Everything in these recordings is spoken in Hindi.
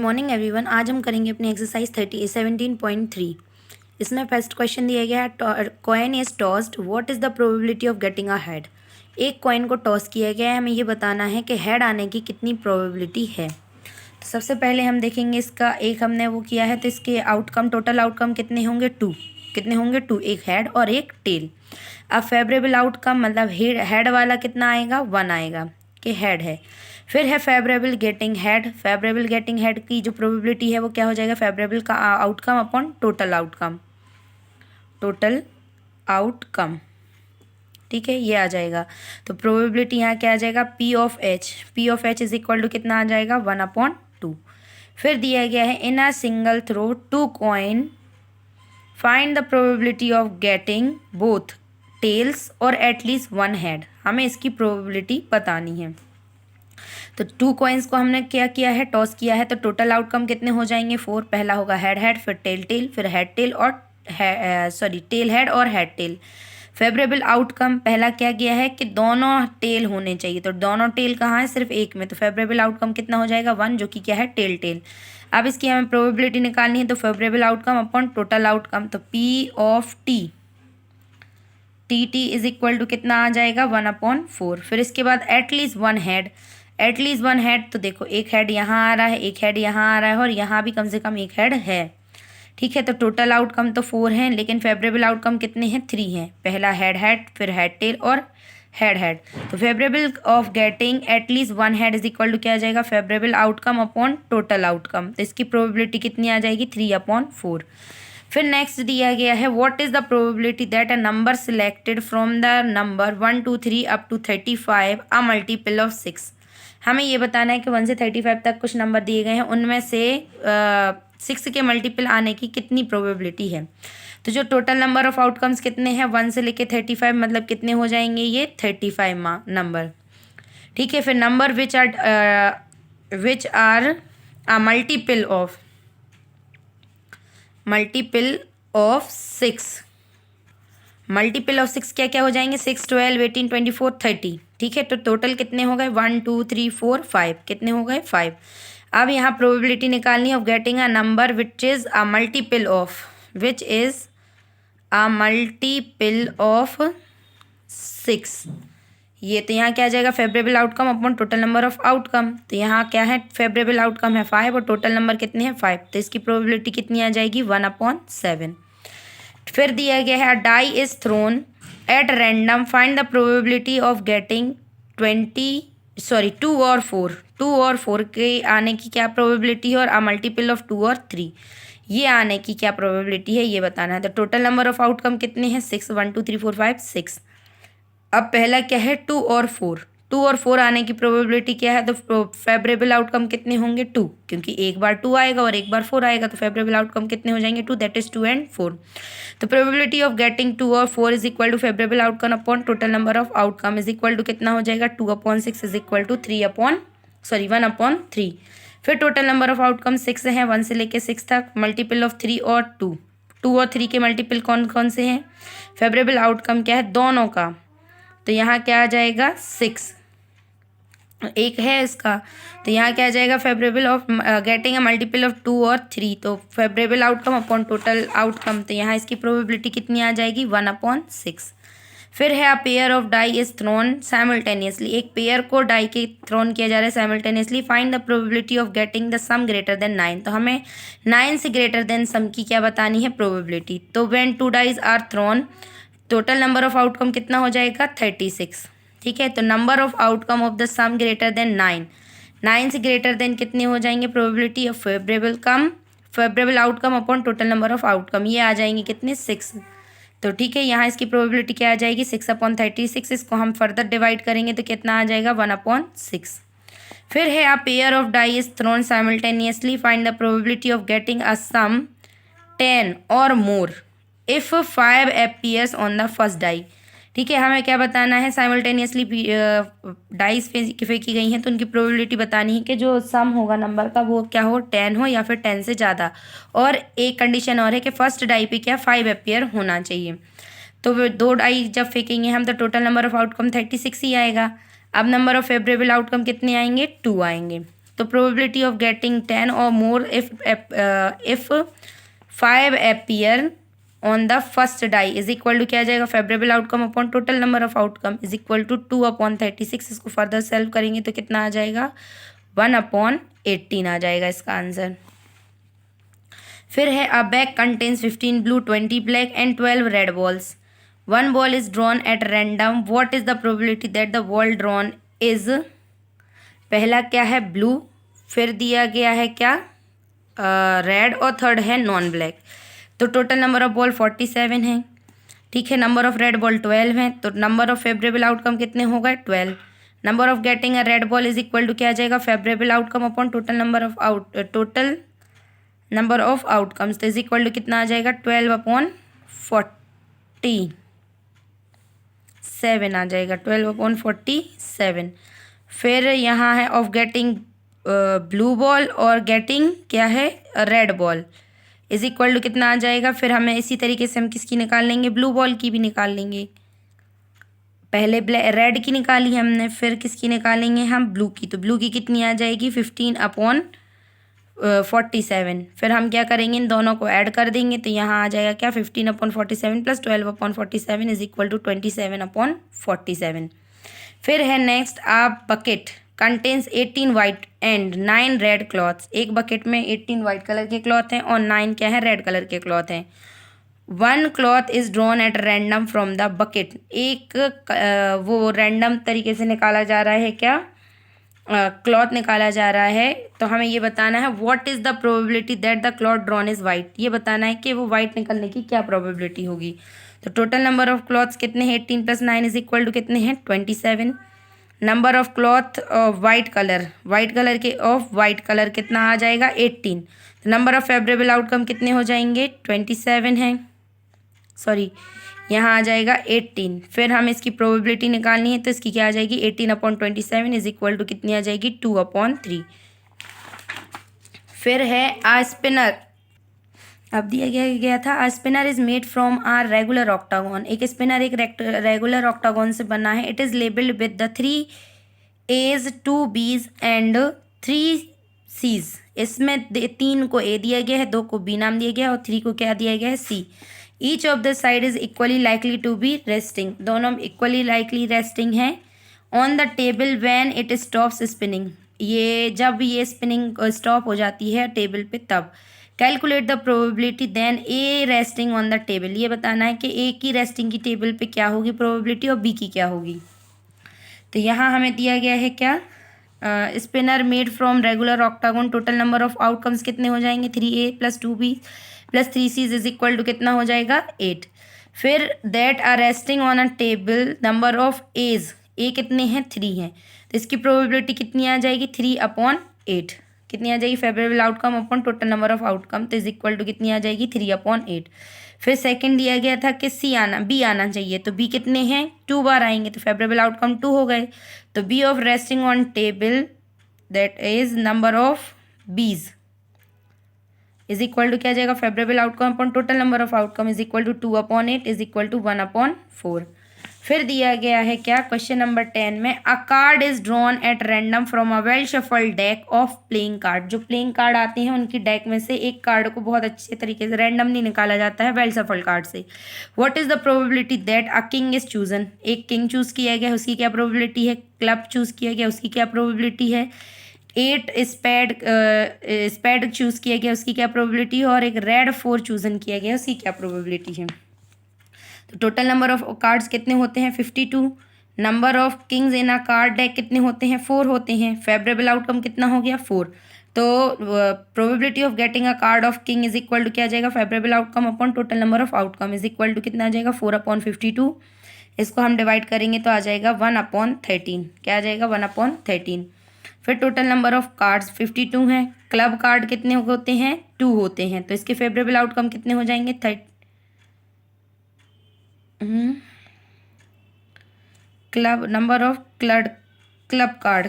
Morning everyone. आज हम करेंगे अपनी एक्सरसाइज 17.3। इसमें फर्स्ट क्वेश्चन दिया गया है, coin is tossed, what is the probability of getting a head. एक कॉइन को टॉस किया गया है, हमें ये बताना है कि हेड आने की कितनी प्रोबेबिलिटी है। तो सबसे पहले हम देखेंगे इसका एक हमने वो किया है, तो इसके आउटकम टोटल आउटकम कितने होंगे, कितने होंगे टू, एक हेड और एक टेल। अब फेवरेबल आउटकम मतलब हेड वाला कितना आएगा, 1 आएगा कि हेड है। फिर है फेवरेबल गेटिंग हेड की जो प्रोबेबिलिटी है वो क्या हो जाएगा, फेवरेबल का आउटकम अपॉन टोटल आउटकम। ठीक है, ये आ जाएगा। तो प्रोबेबिलिटी यहाँ क्या आ जाएगा, P of H is equal to कितना आ जाएगा, 1/2। फिर दिया गया है in a single throw 2 coin find the probability of getting both tails और एटलीस्ट 1 हेड। हमें इसकी प्रोबेबिलिटी बतानी है। तो 2 कॉइन्स को हमने क्या किया है, टॉस किया है। तो टोटल आउटकम कितने हो जाएंगे, 4। पहला होगा हेड, फिर टेल, फिर हेड टेल और टेल हेड और हेड टेल। फेवरेबल आउटकम पहला क्या किया है कि दोनों टेल होने चाहिए, तो दोनों टेल कहाँ है, सिर्फ एक में। तो फेवरेबल आउटकम कितना हो जाएगा, 1, जो कि क्या है, टेल। अब इसकी हमें प्रोबेबिलिटी निकालनी है, तो favourable outcome upon total outcome, तो P of T is equal to कितना आ जाएगा, 1/4। फिर इसके बाद एटलीस्ट वन हेड, तो देखो एक हेड यहाँ आ रहा है, एक हेड यहाँ आ रहा है और यहाँ भी कम से कम एक हेड है। ठीक है, तो टोटल आउटकम तो 4 हैं, लेकिन फेवरेबल आउटकम कितने हैं, 3 हैं। पहला हेड, फिर हेड टेल और हेड। तो favourable of getting at least 1 head is equal to क्या आ जाएगा, favourable outcome upon total outcome. तो इसकी प्रोबेबिलिटी कितनी आ जाएगी, 3/4। फिर नेक्स्ट दिया गया है, what is the probability that a number selected from the number 1 2 3 up to 35 a multiple of 6। हमें ये बताना है कि 1 से 35 तक कुछ नंबर दिए गए हैं, उनमें से 6 के मल्टीपल आने की कितनी प्रोबेबिलिटी है। तो जो टोटल नंबर ऑफ आउटकम्स कितने हैं, 1 से लेके 35, मतलब कितने हो जाएंगे, ये 35 नंबर। ठीक है, फिर number which are a multiple of 6। Multiple of 6 क्या क्या हो जाएंगे, 6 12 18 24 30। ठीक है, तो टोटल कितने हो गए, 1 2 3 4 5, कितने हो गए, 5। अब यहाँ प्रोबेबिलिटी निकालनी of getting a number which is a multiple of 6। ये तो यहाँ क्या आ जाएगा, favourable outcome upon total number of outcome. तो यहाँ क्या है, फेवरेबल आउटकम है 5 और टोटल नंबर कितने हैं, 5। तो इसकी प्रोबेबिलिटी कितनी आ जाएगी, 1/7। फिर दिया गया है, die is thrown at random, find the probability of getting 2 और 4 के आने की क्या प्रोबेबिलिटी है, और अ मल्टीपल ऑफ 2 और 3 ये आने की क्या प्रोबेबिलिटी है, ये बताना है। तो टोटल नंबर ऑफ आउटकम कितने हैं, 6, 1 2 3 4 5 6। अब पहला क्या है, 2 और 4 आने की प्रोबेबिलिटी क्या है, तो फेवरेबल आउटकम कितने होंगे, 2, क्योंकि एक बार 2 आएगा और एक बार 4 आएगा, तो फेवरेबल आउटकम कितने हो जाएंगे, 2, दैट इज 2 and 4। तो प्रोबेबिलिटी ऑफ गेटिंग 2 और 4 is equal to favourable outcome upon total number of outcome is equal to कितना हो जाएगा, 2/6 इज इक्वल टू 1/3। फिर टोटल नंबर ऑफ आउटकम 6 हैं, 1 से लेके 6 तक, मल्टीपल ऑफ 3 और 2 और 3 के मल्टीपल कौन कौन से हैं, फेवरेबल आउटकम क्या है, दोनों का। तो यहाँ क्या आ जाएगा, 6 एक है इसका। तो यहाँ क्या आ जाएगा, favourable of getting a multiple of 2 और 3, तो favourable outcome upon total outcome. तो यहाँ इसकी प्रोबेबिलिटी कितनी आ जाएगी, 1/6। फिर है, a pair of die is thrown simultaneously, एक पेयर को डाई के थ्रोन किया जा रहा है simultaneously, find the probability of getting the sum greater than 9। तो हमें 9 से ग्रेटर देन सम की क्या बतानी है, प्रोबेबिलिटी। तो when 2 dies are thrown, total number of outcome कितना हो जाएगा, 36। ठीक है, तो number of outcome of the sum greater than 9 से ग्रेटर देन कितने हो जाएंगे, probability of favourable outcome upon total number of outcome, ये आ जाएंगे कितने, 6। तो ठीक है, यहाँ इसकी प्रोबेबिलिटी क्या आ जाएगी, 6/36। इसको हम फर्दर डिवाइड करेंगे तो कितना आ जाएगा, 1/6। फिर है, a pair of die is thrown simultaneously, find the probability of getting a sum 10 और more if 5 appears on the first die. ठीक है, हमें क्या बताना है, साइमल्टेनियसली डाइस फेंकी गई हैं, तो उनकी प्रोबेबिलिटी बतानी है कि जो सम होगा नंबर का वो क्या हो, 10 हो या फिर 10 से ज़्यादा। और एक कंडीशन और है कि फर्स्ट डाई पे क्या 5 appear होना चाहिए। तो वो 2 डाई जब फेंकेंगे हम, तो टोटल नंबर ऑफ आउटकम 36 ही आएगा। अब नंबर ऑफ फेवरेबल आउटकम कितने आएंगे, 2 आएंगे। तो प्रोबेबिलिटी ऑफ गेटिंग 10 और more if 5 appear on the first die is equal to क्या आ जाएगा, favourable outcome upon total number of outcome is equal to 2/36। इसको फर्दर सॉल्व करेंगे तो कितना आ जाएगा, 1/18 आ जाएगा इसका आंसर। फिर है अ bag contains 15 blue 20 black and 12 red balls. One ball is drawn at random, what is the probability that the ball drawn is, पहला क्या है ब्लू, फिर दिया गया है क्या रेड, और थर्ड है नॉन ब्लैक। तो टोटल नंबर ऑफ बॉल 47 है, ठीक है। नंबर ऑफ रेड बॉल 12 है, तो नंबर ऑफ फेवरेबल आउटकम कितने हो गए, 12। Number of getting a red ball is equal to क्या आ जाएगा, favourable outcome upon total number of outcomes, तो इज इक्वल टू कितना आ जाएगा, 12/47 आ जाएगा, 12/47। फिर यहाँ है ऑफ गेटिंग ब्लू बॉल और गेटिंग क्या है red ball is equal to कितना आ जाएगा। फिर हमें इसी तरीके से हम किसकी निकाल लेंगे, ब्लू बॉल की भी निकाल लेंगे। पहले रेड की निकाली हमने, फिर किसकी निकालेंगे हम, ब्लू की। तो ब्लू की कितनी आ जाएगी, 15/47। फिर हम क्या करेंगे, इन दोनों को ऐड कर देंगे, तो यहाँ आ जाएगा क्या, 15/47 प्लस 12/47 इज इक्वल टू 27/47। फिर है नेक्स्ट, आप bucket contains 18 white and 9 red clothes. एक बकेट में 18 वाइट कलर के क्लॉथ हैं और 9 क्या है, रेड कलर के क्लॉथ हैं। One cloth is drawn at random from the bucket, एक वो रैंडम तरीके से निकाला जा रहा है क्या, क्लॉथ निकाला जा रहा है। तो हमें ये बताना है what is the probability that the cloth drawn is white, ये बताना है कि वो वाइट निकलने की क्या प्रोबेबिलिटी होगी। तो टोटल नंबर ऑफ क्लॉथ्स कितने हैं, 18 + 9 इज इक्वल टू कितने हैं, 27। Number of cloth white colour के ऑफ वाइट कलर कितना आ जाएगा, 18। तो नंबर ऑफ फेवरेबल आउटकम कितने हो जाएंगे, 27 है, सॉरी यहाँ आ जाएगा 18। फिर हम इसकी प्रोबेबिलिटी निकालनी है, तो इसकी क्या आ जाएगी, 18/27 इज इक्वल टू कितनी आ जाएगी, 2/3। फिर है आ स्पिनर, अब दिया गया था a spinner is made from a regular octagon. एक स्पिनर एक रेगुलर ऑक्टागोन से बना है। It is labelled with the 3 A's 2 B's and 3 C's। इसमें 3 को A दिया गया है, 2 को B नाम दिया गया है और 3 को क्या दिया गया है, C। Each of the side is equally likely to be resting, दोनों इक्वली लाइकली रेस्टिंग है on the table when it stops spinning, ये जब ये स्पिनिंग स्टॉप हो जाती है टेबल पे तब। Calculate the probability then a resting on the table, ये बताना है कि ए की रेस्टिंग की टेबल पे क्या होगी प्रोबेबिलिटी और बी की क्या होगी। तो यहाँ हमें दिया गया है क्या, spinner made from regular octagon, total number of outcomes कितने हो जाएंगे, 3A + 2B + 3C's is equal to कितना हो जाएगा, 8। फिर that are resting on a table, number of A's, A कितने हैं, 3 हैं, तो इसकी प्रोबेबिलिटी कितनी आ जाएगी, 3/8। कितनी आ जाएगी, favourable outcome upon total number of outcome, तो इज इक्वल टू कितनी आ जाएगी, 3/8। फिर सेकंड दिया गया था कि बी आना चाहिए, तो बी कितने हैं, 2 बार आएंगे, तो फेवरेबल आउटकम 2 हो गए। तो B of resting on table that is number of B's is equal to क्या जाएगा, favourable outcome upon total number of outcome is equal to 2/8 is equal to 1/4। फिर दिया गया है क्या, क्वेश्चन नंबर 10 में, अ card is drawn at random from a well shuffled deck of playing card. जो प्लेइंग कार्ड आते हैं उनकी डेक में से एक कार्ड को बहुत अच्छे तरीके से रैंडमली निकाला जाता है वेल शफल्ड कार्ड से। What is the probability that a king is chosen, एक किंग चूज किया गया उसकी क्या प्रोबेबिलिटी है, क्लब चूज किया गया उसकी क्या प्रोबेबिलिटी है, 8 स्पैड चूज किया गया उसकी क्या प्रोबेबिलिटी है, और एक रेड 4 चूजन किया गया उसकी क्या प्रोबेबिलिटी है। तो टोटल नंबर ऑफ कार्ड्स कितने होते हैं, 52। Number of kings in a card deck कितने होते हैं, 4 होते हैं। फेवरेबल आउटकम कितना हो गया, 4। तो probability of getting a card of king is equal to क्या आ जाएगा, favourable outcome upon total number of outcome is equal to कितना आ जाएगा, 4/52। इसको हम डिवाइड करेंगे तो आ जाएगा 1/13, क्या आ जाएगा, 1/13। फिर टोटल नंबर ऑफ कार्ड्स 52 हैं। क्लब कार्ड कितने होते हैं, 2 होते हैं, तो इसके फेवरेबल आउटकम कितने हो जाएंगे, club number of club card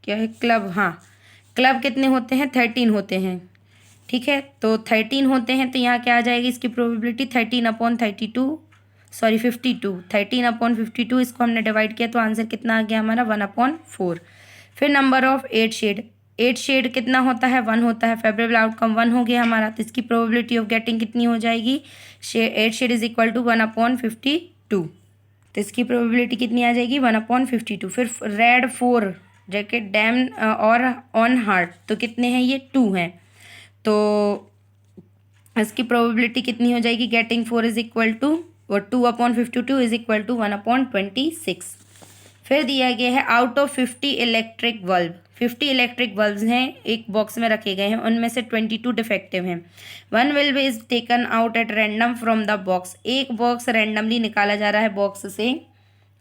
क्या है, क्लब, हाँ क्लब कितने होते हैं, 13 होते हैं, ठीक है। तो 13 होते हैं, तो यहाँ क्या आ जाएगी इसकी प्रोबेबिलिटी, 13/32, सॉरी 52, 13/52। इसको हमने डिवाइड किया तो आंसर कितना आ गया हमारा, 1/4। फिर नंबर ऑफ 8 शेड, 8 शेड कितना होता है, 1 होता है। फेवरेबल आउटकम 1 हो गया हमारा, तो इसकी प्रोबेबिलिटी ऑफ गेटिंग कितनी हो जाएगी, 8 शेड इज इक्वल टू 1/52, तो इसकी प्रोबेबिलिटी कितनी आ जाएगी, 1/52। फिर रेड 4 जैकेट डैम और ऑन हार्ट, तो कितने हैं ये, 2 हैं, तो इसकी प्रोबेबिलिटी कितनी हो जाएगी, गेटिंग 4 इज इक्वल टू, और 2/52 इज इक्वल टू 1/26। फिर दिया गया है out of 50 electric bulb, 50 electric bulb हैं एक बॉक्स में रखे गए हैं, उनमें से 22 डिफेक्टिव हैं। 1 bulb is taken out at random from the box, एक बॉक्स रैंडमली निकाला जा रहा है, बॉक्स से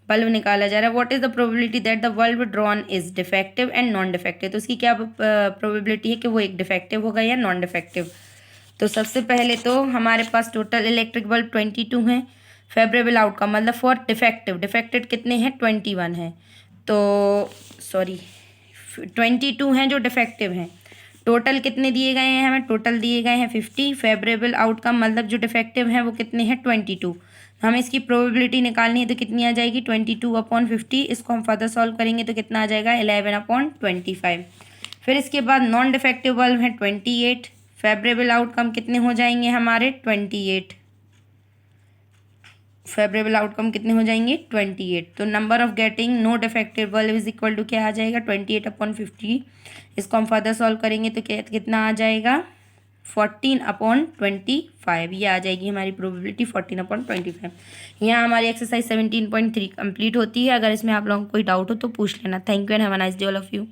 बल्ब निकाला जा रहा है। What is the probability that the bulb drawn is defective and non defective, तो उसकी क्या प्रोबेबिलिटी है कि वो एक डिफेक्टिव होगा या नॉन डिफेक्टिव। तो सबसे पहले तो हमारे पास टोटल इलेक्ट्रिक बल्ब 22 हैं, फेवरेबल आउटकम मतलब फॉर डिफेक्टिव, डिफेक्टेड कितने हैं, 21 हैं, तो सॉरी 22 हैं जो डिफेक्टिव हैं। टोटल कितने दिए गए हैं हमें, टोटल दिए गए हैं 50, फेवरेबल आउटकम मतलब जो डिफेक्टिव हैं वो कितने हैं, 22। हमें इसकी प्रोबेबिलिटी निकालनी है, तो कितनी आ जाएगी, 22/50। इसको हम फर्दर सॉल्व करेंगे तो कितना आ जाएगा, 11/25। फिर इसके बाद नॉन डिफेक्टिव बल्ब हैं 28, फेवरेबल आउटकम कितने हो जाएंगे हमारे, 28, फेवरेबल आउटकम कितने हो जाएंगे, 28। तो number of getting no defective bulb is equal to क्या आ जाएगा, 28/50। इसको हम फर्दर सॉल्व करेंगे तो कितना आ जाएगा, 14/25, ये आ जाएगी हमारी प्रोबेबिलिटी 14/25। यहाँ हमारी एक्सरसाइज 17.3 कंप्लीट होती है। अगर इसमें आप लोगों को कोई डाउट हो तो पूछ लेना। Thank you and have a nice day all of you.